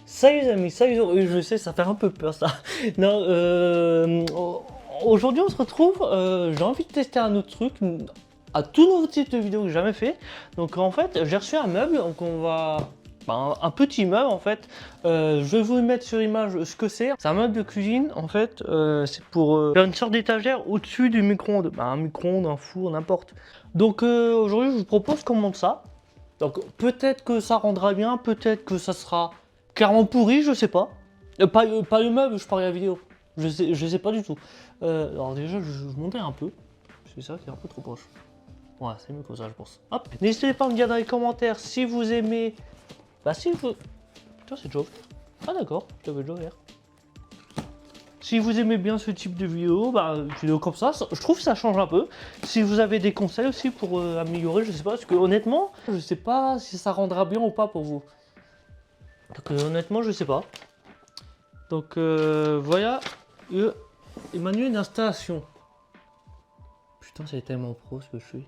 Ça les amis, ça je sais, ça fait un peu peur ça. Non, aujourd'hui on se retrouve, j'ai envie de tester un autre truc, à tout nouveau type de vidéo que j'ai jamais fait. Donc en fait, j'ai reçu un meuble, donc on va... un petit meuble en fait. Je vais vous mettre sur image ce que c'est. C'est un meuble de cuisine en fait, c'est pour faire une sorte d'étagère au-dessus du micro-ondes. Un micro-ondes, un four, n'importe. Donc aujourd'hui je vous propose qu'on monte ça. Donc peut-être que ça rendra bien, peut-être que ça sera clairement pourri, je sais pas. Pas le meuble, je parle de la vidéo. Je sais pas du tout. Alors déjà, je montais un peu. C'est ça qui est un peu trop proche. Ouais, c'est mieux comme ça, je pense. Hop. N'hésitez pas à me dire dans les commentaires si vous aimez... Bah si vous... Putain, c'est déjà ouvert. Ah d'accord, j'avais déjà ouvert. Si vous aimez bien ce type de vidéo, bah, vidéo comme ça, je trouve que ça change un peu. Si vous avez des conseils aussi pour améliorer, je sais pas, parce que honnêtement, je sais pas si ça rendra bien ou pas pour vous. Donc honnêtement, je sais pas. Donc voilà le manuel d'installation. Putain, c'est tellement pro ce que je fais.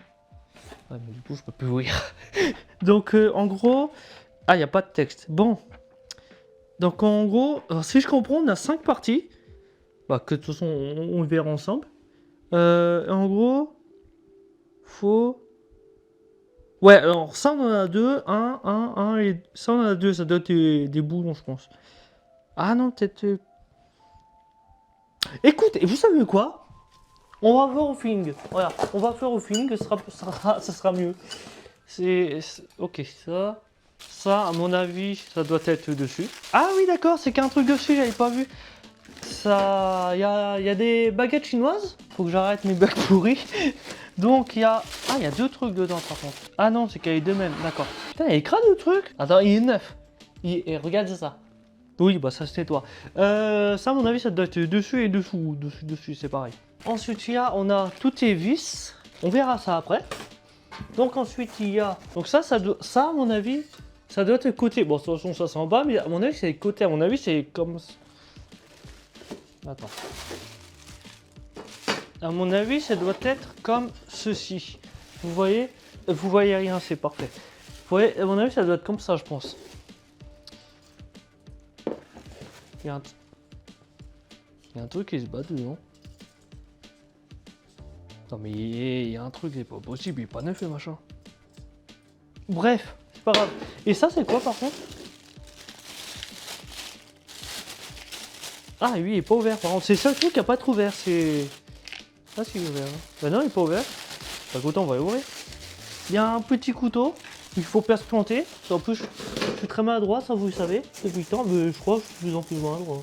Ouais, mais du coup, je peux plus ouvrir. Donc en gros, ah, il n'y a pas de texte. Bon. Donc en gros, alors, si je comprends, on a 5 parties. Bah, que de toute façon, on le verra ensemble. En gros, faut... Ouais, alors ça, on en a deux. Un, et... Ça, on en a deux. Ça doit être des boulons, je pense. Ah non, peut-être... Écoute, et vous savez quoi? On va faire au feeling. Voilà, on va faire au feeling, ça sera mieux. Ok, ça, à mon avis, ça doit être dessus. Ah oui, d'accord, c'est qu'il y a un truc dessus, j'avais pas vu. Ça, il y a des baguettes chinoises. Faut que j'arrête mes bagues pourries. Donc il y a... Ah, il y a deux trucs dedans par contre. Ah non, c'est qu'il y a les deux mêmes, d'accord. Putain, il y a écran de trucs. Attends, il est neuf. Et regarde ça. Oui, bah ça c'était toi. Ça, à mon avis, ça doit être dessus et dessous. Dessus, c'est pareil. Ensuite, on a toutes les vis. On verra ça après. Donc ensuite, il y a... Donc ça, à mon avis, ça doit être le côté. Bon, de toute façon, ça c'est en bas, mais à mon avis, c'est le côté. À mon avis, c'est comme... Attends. À mon avis, ça doit être comme ceci. Vous voyez rien, c'est parfait. Vous voyez, à mon avis, ça doit être comme ça, je pense. Il y a un truc qui se bat dedans. Non mais il y a un truc, c'est pas possible, il est pas neuf et machin. Bref, c'est pas grave. Et ça, c'est quoi par contre? Ah oui, il est pas ouvert par contre. C'est ça le truc qui a pas être ouvert, c'est... Ah si, il est ouvert. Hein. Bah non, il est pas ouvert. Bah écoute, on va l'ouvrir. Il y a un petit couteau, il faut pas se planter. En plus, je suis très maladroit, ça vous le savez, depuis le temps, mais je crois que je suis de plus en plus maladroit.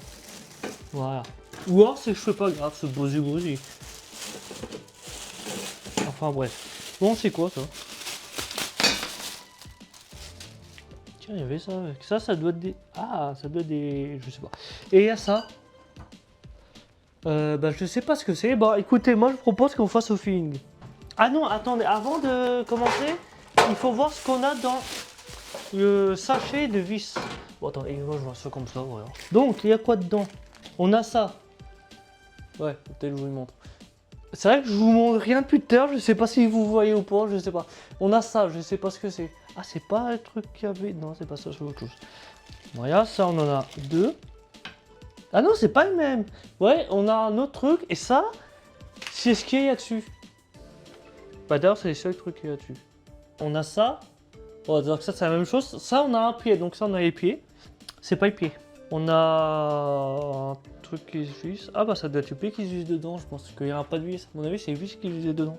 Voilà. Ou alors c'est que je fais pas grave, ce bruit. Enfin bref. Bon, c'est quoi ça? Tiens, il y avait ça avec ça, ça doit être des... Ah, ça doit être des... Je sais pas. Et il y a ça. Bah je sais pas ce que c'est. Bah écoutez, moi je propose qu'on fasse au feeling. Ah non, attendez, avant de commencer, il faut voir ce qu'on a dans le sachet de vis. Bon attendez, moi je vois ça comme ça, voilà. Donc, il y a quoi dedans? On a ça. Ouais, peut-être que je vous le montre. C'est vrai que je vous montre rien depuis tout à l'heure, je sais pas si vous voyez ou pas, je sais pas. On a ça, je sais pas ce que c'est. Ah, c'est pas le truc qu'il y avait. Non, c'est pas ça, c'est autre chose. Voilà, ça on en a deux. Ah non, c'est pas le même. Ouais, on a un autre truc, et ça, c'est ce qu'il y a dessus. Bah d'ailleurs, c'est les seuls trucs qu'il y a dessus. On a ça. Bon, donc ça, c'est la même chose. Ça, on a un pied, donc ça, on a les pieds. C'est pas les pieds. On a un truc qui se visse. Ah bah ça doit être le pied qui se visse dedans, je pense qu'il n'y aura pas de vis. À mon avis, c'est les vis qui se vissent dedans.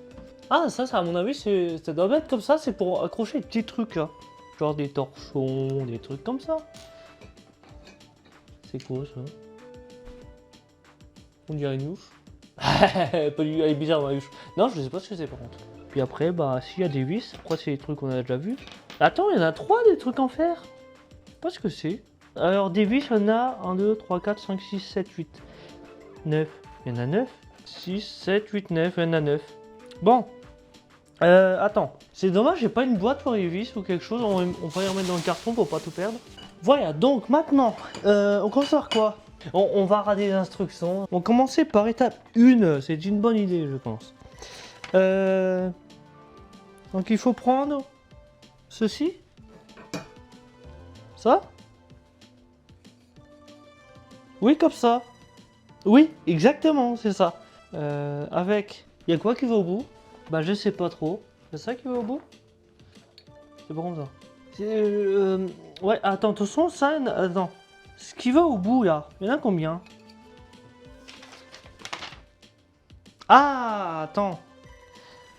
Ah, ça à mon avis, ça doit être comme ça, c'est pour accrocher les petits trucs là. Genre des torchons, des trucs comme ça. C'est quoi ça? On dirait une louche. Elle est bizarre ma louche. Non, je sais pas ce que c'est par contre. Puis après, bah s'il y a des vis, pourquoi c'est des trucs qu'on a déjà vus? Attends, il y en a 3 des trucs en fer. Je sais pas ce que c'est. Alors des vis, il y en a 1, 2, 3, 4, 5, 6, 7, 8, 9. Il y en a 9. 6, 7, 8, 9, il y en a 9. Bon. Attends. C'est dommage, j'ai pas une boîte pour les vis ou quelque chose. On va y remettre dans le carton pour pas tout perdre. Voilà, donc maintenant, on commence par quoi? On va regarder les instructions. On va commencer par étape 1. C'est une bonne idée, je pense. Donc il faut prendre ceci. Ça. Oui, comme ça. Oui, exactement, c'est ça. Avec... Il y a quoi qui va au bout? Bah, je sais pas trop. C'est ça qui va au bout? C'est pas comme ça. Ouais, attends, de toute façon, ça... Attends. Ce qui va au bout, là, il y en a combien? Ah, attends.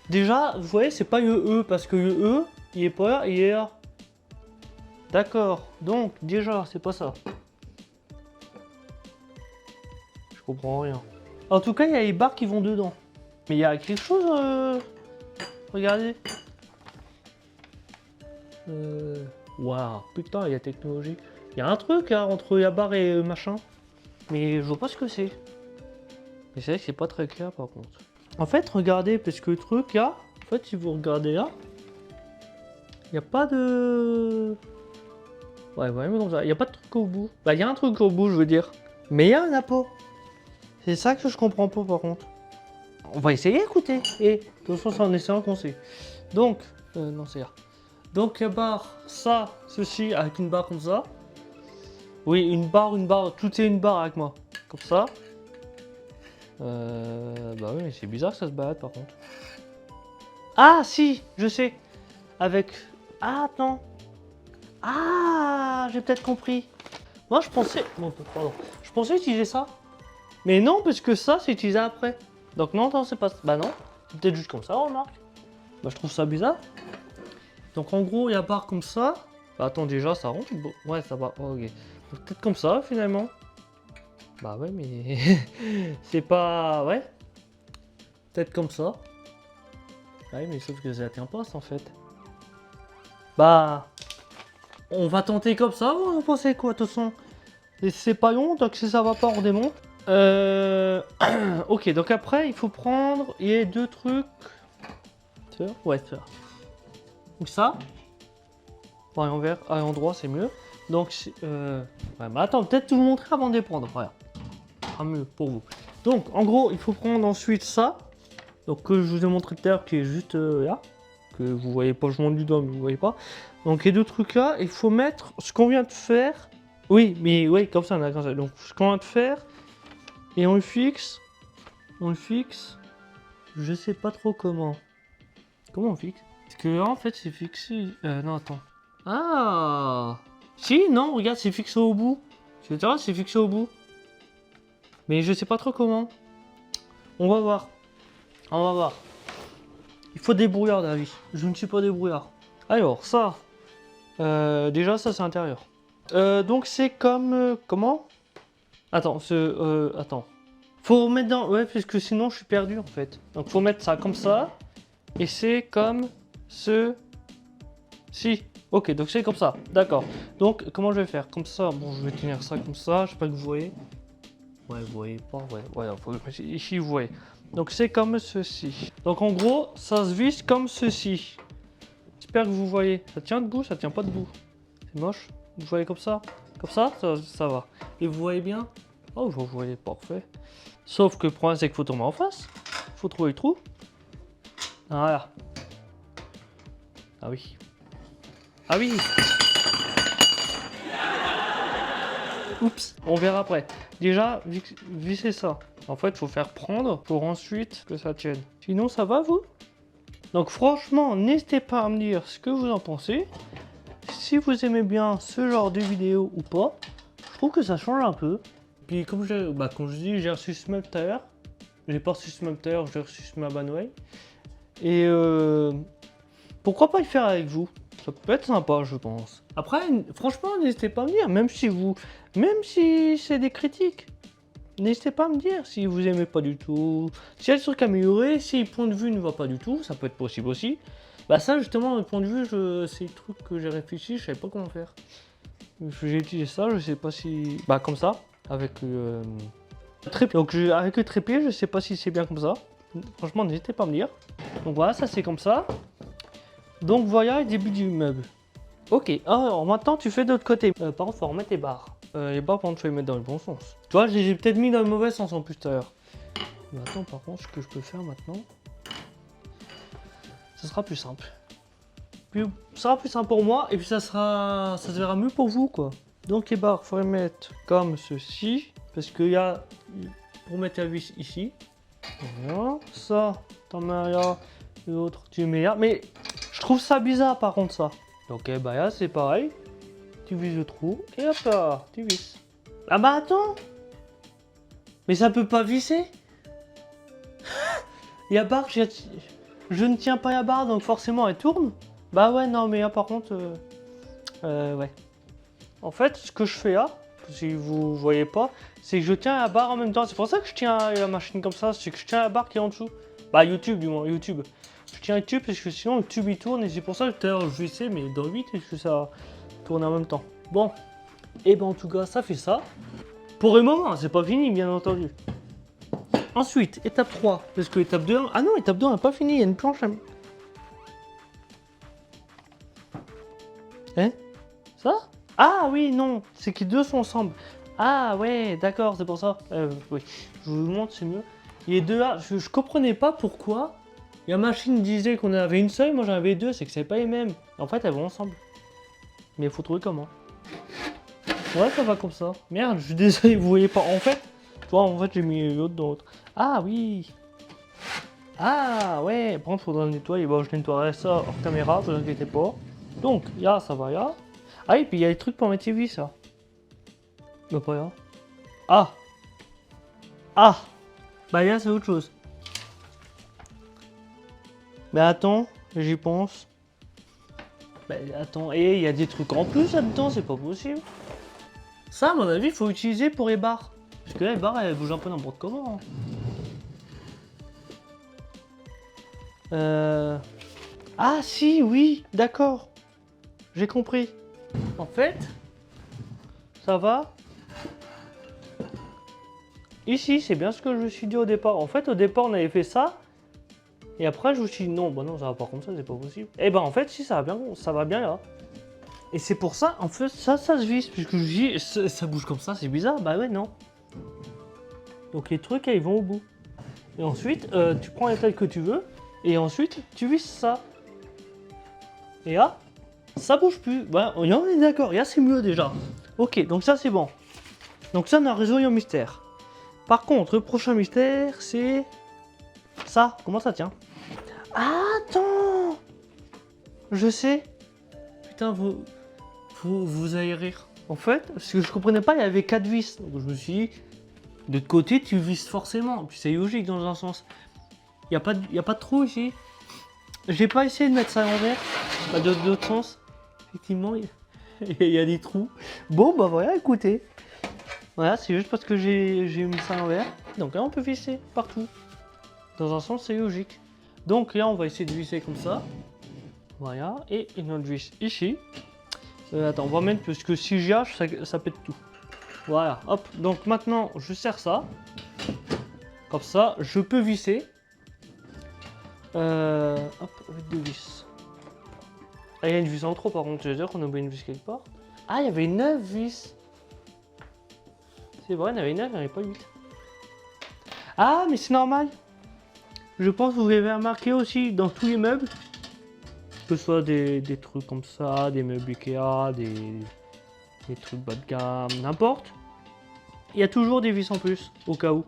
Déjà, vous voyez, c'est pas le E, parce que le E, il est pas là, il est là. D'accord, donc, déjà, c'est pas ça. Je comprends rien. En tout cas, il y a les barres qui vont dedans. Mais il y a quelque chose... Regardez. Waouh, putain, il y a technologie. Il y a un truc hein, entre la barre et machin. Mais je vois pas ce que c'est. Mais c'est vrai que c'est pas très clair par contre. En fait, regardez, parce que le truc là, en fait, si vous regardez là, il n'y a pas de... Ouais, vraiment comme ça. Il n'y a pas de truc au bout. Bah, il y a un truc au bout, je veux dire. Mais il y en a pas. C'est ça que je comprends pas par contre. On va essayer, écoutez. Et de toute façon, c'est en essayant qu'on sait. Donc, non, c'est là. Donc, la barre, ça, ceci, avec une barre comme ça. Oui, une barre, tout est une barre avec moi. Comme ça. Bah oui, mais c'est bizarre que ça se balade par contre. Ah, si, je sais. Avec... Ah, attends. Ah, j'ai peut-être compris. Moi, je pensais... Bon, pardon. Je pensais utiliser ça. Mais non, parce que ça, c'est utilisé après. Donc non, non, c'est pas... Bah non. C'est peut-être juste comme ça, remarque. Bah, je trouve ça bizarre. Donc en gros, il y a barre comme ça. Bah attends, déjà, ça rentre. Ouais, ça va. Oh, ok. Peut-être comme ça, finalement. Bah ouais, mais... c'est pas... Ouais. Peut-être comme ça. Ouais, mais sauf que ça tient pas, ça, en fait. Bah... On va tenter comme ça, ou vous pensez quoi, de toute façon? C'est pas long, donc si ça va pas, on démonte. Ok, donc après, il faut prendre... Il y a deux trucs... Ça? Ouais, ça. Ou ça. Bon, et en vert, et en droit, c'est mieux. Donc, ouais, bah attends, peut-être tout vous montrer avant de les prendre. Voilà. Ce sera mieux pour vous. Donc, en gros, il faut prendre ensuite ça. Donc, que je vous ai montré tout à l'heure, qui est juste là. Que vous voyez pas, je monte du doigt, mais vous voyez pas. Donc, les deux trucs là, il faut mettre ce qu'on vient de faire. Oui, mais oui, comme ça, on a comme ça. Donc, ce qu'on vient de faire. Et on le fixe. On le fixe. Je sais pas trop comment. Comment on fixe? Parce que là, en fait, c'est fixé. Non, attends. Ah! Si, non, regarde, c'est fixé au bout. Tu vois, c'est fixé au bout. Mais je sais pas trop comment. On va voir. On va voir. Il faut débrouillard, David. Je ne suis pas débrouillard. Alors, ça. Déjà, ça, c'est intérieur. Donc, c'est comme... comment? Attends, attends. Faut mettre dans... Ouais, parce que sinon, je suis perdu, en fait. Donc, faut mettre ça comme ça. Et c'est comme ce... Si. Ok, donc c'est comme ça. D'accord. Donc, comment je vais faire? Comme ça. Bon, je vais tenir ça comme ça. Je sais pas que vous voyez. Ouais, vous voyez pas. Ouais, voilà. Ici, vous voyez. Donc, c'est comme ceci. Donc, en gros, ça se visse comme ceci. J'espère que vous voyez. Ça tient debout, ça tient pas debout. C'est moche. Vous voyez comme ça? Comme ça, ça va. Et vous voyez bien? Oh, vous voyez, parfait. Sauf que le problème, c'est qu'il faut tomber en face. Il faut trouver le trou. Voilà. Ah oui. Ah oui. Oups, on verra après. Déjà, visser ça. En fait, il faut faire prendre pour ensuite que ça tienne. Sinon, ça va, vous? Donc franchement, n'hésitez pas à me dire ce que vous en pensez. Si vous aimez bien ce genre de vidéo ou pas. Je trouve que ça change un peu. Puis comme je dis, j'ai reçu ce meuble tout à l'heure. J'ai pas reçu ce meuble tout à l'heure, j'ai reçu ce meuble à Noël. Et pourquoi pas le faire avec vous? Ça peut être sympa, je pense. Après, franchement, n'hésitez pas à me dire, même si c'est des critiques. N'hésitez pas à me dire si vous aimez pas du tout, s'il y a des trucs à améliorer, si le point de vue ne va pas du tout, ça peut être possible aussi. Bah ça, justement, le point de vue, c'est le truc que j'ai réfléchi, je savais pas comment faire. J'ai utilisé ça, je sais pas si... Bah comme ça, avec trépied. Donc avec le trépied, je sais pas si c'est bien comme ça. Franchement, n'hésitez pas à me dire. Donc voilà, ça c'est comme ça. Donc voilà le début du meuble. Ok, alors maintenant tu fais de l'autre côté. Par contre, faut remettre les barres. Les barres, par contre, faut les mettre dans le bon sens. Tu vois, j'ai peut-être mis dans le mauvais sens en plus tout à l'heure. Mais attends, par contre, ce que je peux faire maintenant, ça sera plus simple. Puis, ça sera plus simple pour moi et puis ça se verra mieux pour vous, quoi. Donc les barres, faut les mettre comme ceci. parce qu'il y a pour mettre la vis ici. Voilà, ça, t'en mets là, l'autre tu mets là. Mais je trouve ça bizarre par contre ça. Donc bah là c'est pareil. Tu vises le trou et hop là, tu vises. Ah bah attends. Mais ça peut pas visser. La barre, je ne tiens pas la barre donc forcément elle tourne. Bah ouais non mais là par contre, ouais. En fait ce que je fais là, si vous voyez pas, c'est que je tiens la barre en même temps. C'est pour ça que je tiens la machine comme ça, c'est que je tiens la barre qui est en dessous. Bah YouTube du moins, YouTube. Je tiens le tube parce que sinon le tube il tourne et c'est pour ça que tout à l'heure je vissais mais dans 8 et que ça tourne en même temps. Bon, et ben en tout cas ça fait ça. Pour le moment, c'est pas fini bien entendu. Ensuite, étape 3, parce que étape 2, ah non, étape 2 on n'a pas fini, il y a une planche. Hein? Ça? Ah oui, non, c'est que les deux sont ensemble. Ah ouais, d'accord, c'est pour ça. Oui, je vous montre, c'est mieux. Les deux là, je comprenais pas pourquoi la machine disait qu'on avait une seule, moi j'en avais deux, c'est que c'est pas les mêmes. En fait, elles vont ensemble. Mais il faut trouver comment. Ouais, ça va comme ça. Merde, je suis désolé, vous voyez pas. En fait, tu vois, en fait, j'ai mis l'autre dans l'autre. Ah oui. Ah ouais, par contre, faudra le nettoyer. Bon, je nettoierai ça hors caméra, vous inquiétez pas. Donc, là, ça va là. Ah, et puis il y a les trucs pour mettre les vis, ça. Mais pas là. Ah. Ah. Bah là, c'est autre chose. Mais attends, j'y pense. Bah attends, et il y a des trucs en plus là-dedans, c'est pas possible. Ça, à mon avis, il faut utiliser pour les barres. Parce que là, les barres, elles bougent un peu n'importe comment. Ah si, oui, d'accord. J'ai compris. En fait, ça va. Ici, c'est bien ce que je me suis dit au départ. En fait, au départ, on avait fait ça. Et après, je me suis dit, non, bah non, ça va pas comme ça, c'est pas possible. Et ben, en fait, si, ça va bien là. Et c'est pour ça, en fait, ça se visse. Puisque je dis, ça bouge comme ça, c'est bizarre. Bah ouais, non. Donc les trucs, ils vont au bout. Et ensuite, tu prends les tailles que tu veux. Et ensuite, tu visses ça. Et là, ça bouge plus. Bah, on est d'accord. Là, c'est mieux déjà. Ok, donc ça, c'est bon. Donc ça, on a résolu un mystère. Par contre, le prochain mystère, c'est... ça. Comment ça tient? Ah, attends. Je sais. Putain, vous allez rire. En fait, parce que je comprenais pas, il y avait 4 vis. Donc je me suis dit, de l'autre côté, tu vises forcément. Puis c'est logique dans un sens. Il n'y a pas de trou ici. J'ai pas essayé de mettre ça à l'envers. Bah, de l'autre sens, effectivement, il y a des trous. Bon, bah voilà, écoutez. Voilà, c'est juste parce que j'ai mis ça à l'envers. Donc là, on peut visser partout. Dans un sens, c'est logique. Donc là, on va essayer de visser comme ça. Voilà, et une autre vis ici. Attends, on va mettre, parce que si j'y hache, ça pète tout. Voilà, hop. Donc maintenant, je serre ça. Comme ça, je peux visser. Hop, avec 2 vis. Ah, il y a une vis en trop par contre, je veux dire qu'on a oublié une vis quelque part. Ah, il y avait 9 vis. C'est vrai, il y en avait 9, il n'y en avait pas 8. Ah, mais c'est normal. Je pense que vous avez remarqué aussi dans tous les meubles, que ce soit des trucs comme ça, des meubles Ikea, des trucs bas de gamme, n'importe. Il y a toujours des vis en plus, au cas où.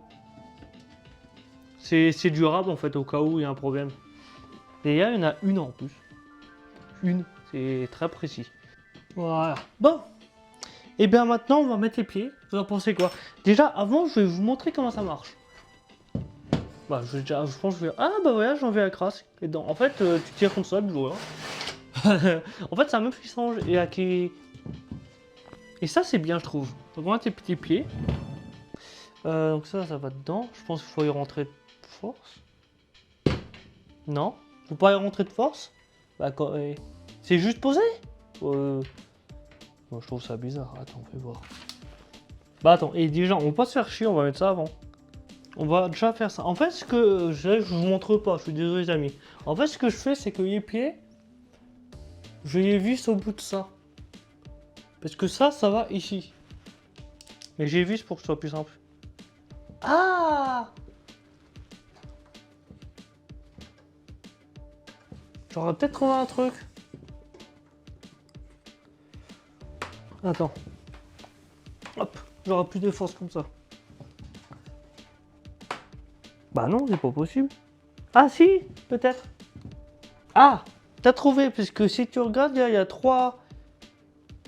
C'est durable en fait, au cas où il y a un problème. Et là, il y en a une en plus. Une, c'est très précis. Voilà. Bon. Et bien maintenant, on va mettre les pieds. Vous en pensez quoi? Déjà, avant, je vais vous montrer comment ça marche. Bah, je pense que je vais... Ah, bah voilà, j'en vais la crasse. Et donc, en fait, tu tires comme ça, du jour. En fait, c'est un meuf qui change et qui... Et ça, c'est bien, je trouve. Donc, on a tes petits pieds. Donc ça va dedans. Je pense qu'il faut y rentrer de force. Non? Faut pas y rentrer de force? Bah, c'est juste posé? Moi, je trouve ça bizarre. Attends, on fait voir. Bah, attends. Et déjà, on va pas se faire chier, on va mettre ça avant. On va déjà faire ça. En fait, ce que je vous montre pas, je suis désolé les amis. En fait, ce que je fais, c'est que les pieds, je les visse au bout de ça. Parce que ça va ici. Mais j'ai visse pour que ce soit plus simple. Ah! J'aurais peut-être trouvé un truc. Attends. Hop, j'aurai plus de force comme ça. Bah non, c'est pas possible. Ah si, peut-être. Ah, t'as trouvé, puisque si tu regardes, il y a 3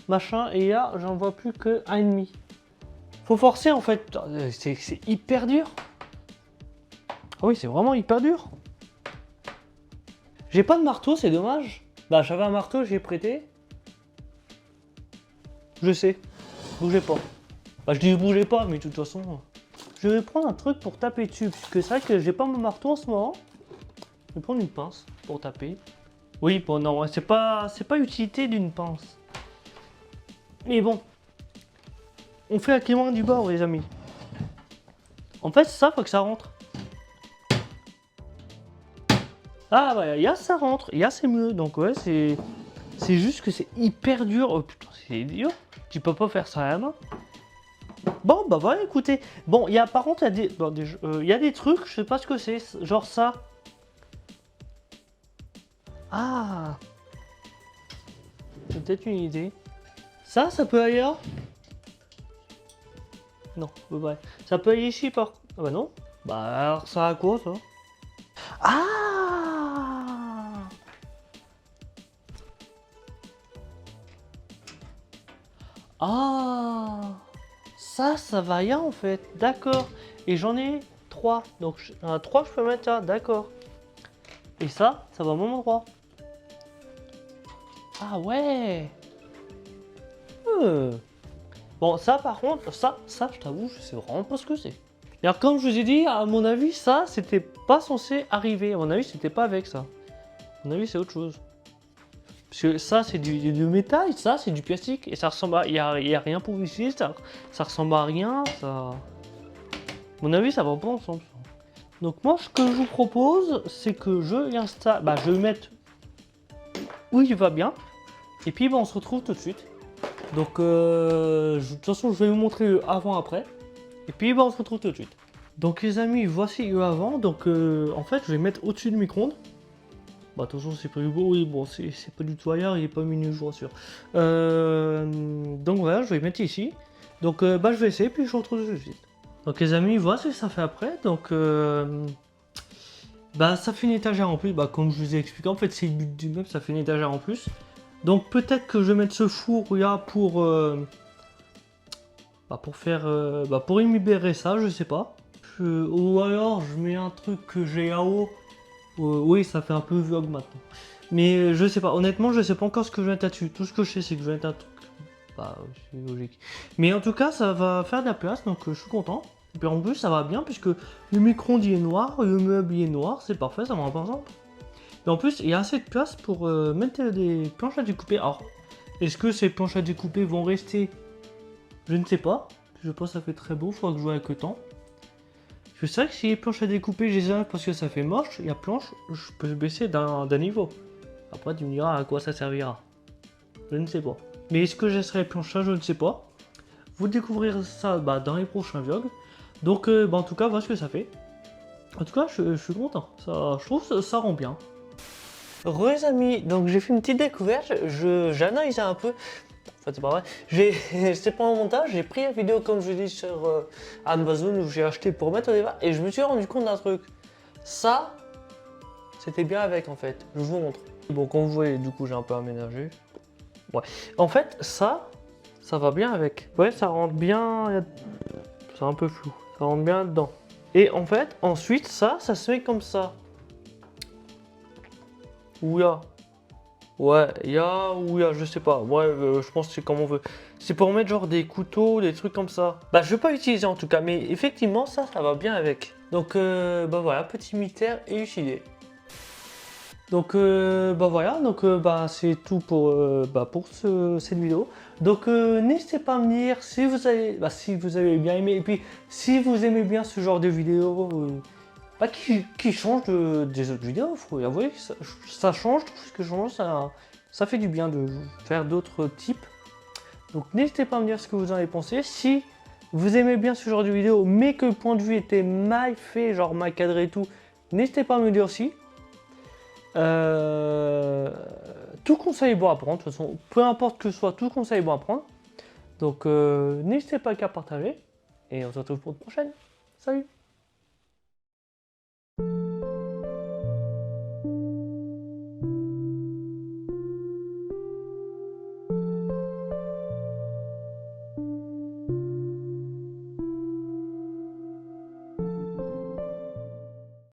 machins et là, j'en vois plus que 1,5. Faut forcer en fait. C'est hyper dur. Ah oui, c'est vraiment hyper dur. J'ai pas de marteau, c'est dommage. Bah j'avais un marteau, j'ai prêté. Je sais. Bougez pas. Bah je dis bougez pas, mais de toute façon. Je vais prendre un truc pour taper dessus. Puisque c'est vrai que j'ai pas mon marteau en ce moment. Je vais prendre une pince pour taper. Oui, bon non, c'est pas l'utilité d'une pince. Mais bon. On fait avec les mains du bord, les amis. En fait, c'est ça, faut que ça rentre. Ah bah, il y a ça rentre, il y a c'est mieux. Donc ouais, c'est juste que c'est hyper dur. Oh putain, c'est dur. Tu peux pas faire ça à la main. Bon, bah voilà, écoutez. Bon, il y a par contre, il y a des trucs, je sais pas ce que c'est. Genre ça. Ah. J'ai peut-être une idée. Ça peut aller là? Non, ouais. Ça peut aller ici par... Ah bah non. Bah alors ça à quoi ça? Ah. Ah. Ça va rien en fait. D'accord. Et j'en ai 3. Donc 3 je peux mettre là, d'accord. Et ça va au même endroit. Ah ouais. Bon, ça par contre, ça je t'avoue, je sais vraiment pas ce que c'est. Alors comme je vous ai dit, à mon avis, ça c'était pas censé arriver. À mon avis, c'était pas avec ça. À mon avis, c'est autre chose. Parce que ça c'est du métal, ça c'est du plastique et ça ressemble à... Il y a rien pour ici, ça ressemble à rien, ça... À mon avis, ça va pas ensemble. Donc moi, ce que je vous propose, c'est que je l'installe... Bah, je vais le mettre où il va bien. Et puis, bah, on se retrouve tout de suite. Donc, de toute façon, je vais vous montrer le avant-après. Et puis, bah, on se retrouve tout de suite. Donc, les amis, voici le avant. Donc, en fait, je vais mettre au-dessus du micro-ondes. Bah, de toute façon, c'est pas du beau. Oui, bon, c'est pas du tout ailleurs. Il est pas minuit, je vous rassure. Donc, voilà, je vais mettre ici. Donc, bah, je vais essayer, puis je vous retrouve tout de suite. Donc, les amis, voici ce que ça fait après. Donc, bah, ça fait une étagère en plus. Bah, comme je vous ai expliqué, en fait, c'est le but du meuble, ça fait une étagère en plus. Donc peut-être que je vais mettre ce four là pour faire pour y libérer ça, je sais pas. Ou alors je mets un truc que j'ai là-haut. Oui, ça fait un peu vlog maintenant. Mais je sais pas, honnêtement, je sais pas encore ce que je vais mettre là-dessus. Tout ce que je sais, c'est que je vais mettre un truc. Bah, c'est logique. Mais en tout cas, ça va faire de la place, donc je suis content. Et puis en plus, ça va bien puisque le micro-ondes est noir, le meuble est noir, c'est parfait, ça me rend pas ensemble. Et en plus, il y a assez de place pour mettre des planches à découper. Alors, est-ce que ces planches à découper vont rester? Je ne sais pas. Je pense que ça fait très beau, il faudra que je joue avec le temps. Je sais que si les planches à découper, je les ai parce que ça fait moche, il y a planche, je peux baisser d'un niveau. Après, tu me diras à quoi ça servira. Je ne sais pas. Mais est-ce que je laisserai les planches là? Je ne sais pas. Vous découvrirez ça dans les prochains vlogs. Donc, en tout cas, voilà ce que ça fait. En tout cas, je suis content. Ça, je trouve que ça rend bien. Re les amis, donc j'ai fait une petite découverte, j'analyse un peu, en fait c'est pas vrai, c'était pas un montage, j'ai pris la vidéo comme je dis sur Amazon où j'ai acheté pour mettre au débat et je me suis rendu compte d'un truc, ça c'était bien avec en fait, je vous montre. Bon comme vous voyez du coup j'ai un peu aménagé, ouais, en fait ça va bien avec, ouais ça rentre bien, c'est un peu flou, ça rentre bien dedans. Et en fait ensuite ça se met comme ça. Ouya. Ouais, ouya, je sais pas. Ouais, je pense que c'est comme on veut. C'est pour mettre genre des couteaux, des trucs comme ça. Bah, je vais pas l'utiliser en tout cas, mais effectivement, ça va bien avec. Donc, bah voilà, petit mystère élucidé. Donc, bah voilà, donc c'est tout pour, cette vidéo. Donc, n'hésitez pas à me dire si vous avez bien aimé, et puis si vous aimez bien ce genre de vidéo. Qui change des autres vidéos, faut y avouer, ça change, tout ce que change, ça fait du bien de faire d'autres types. Donc n'hésitez pas à me dire ce que vous en avez pensé. Si vous aimez bien ce genre de vidéo, mais que le point de vue était mal fait, genre mal cadré et tout, n'hésitez pas à me dire aussi. Tout conseil est bon à prendre, de toute façon, peu importe que ce soit, tout conseil est bon à prendre. Donc n'hésitez pas qu'à partager, et on se retrouve pour une prochaine. Salut!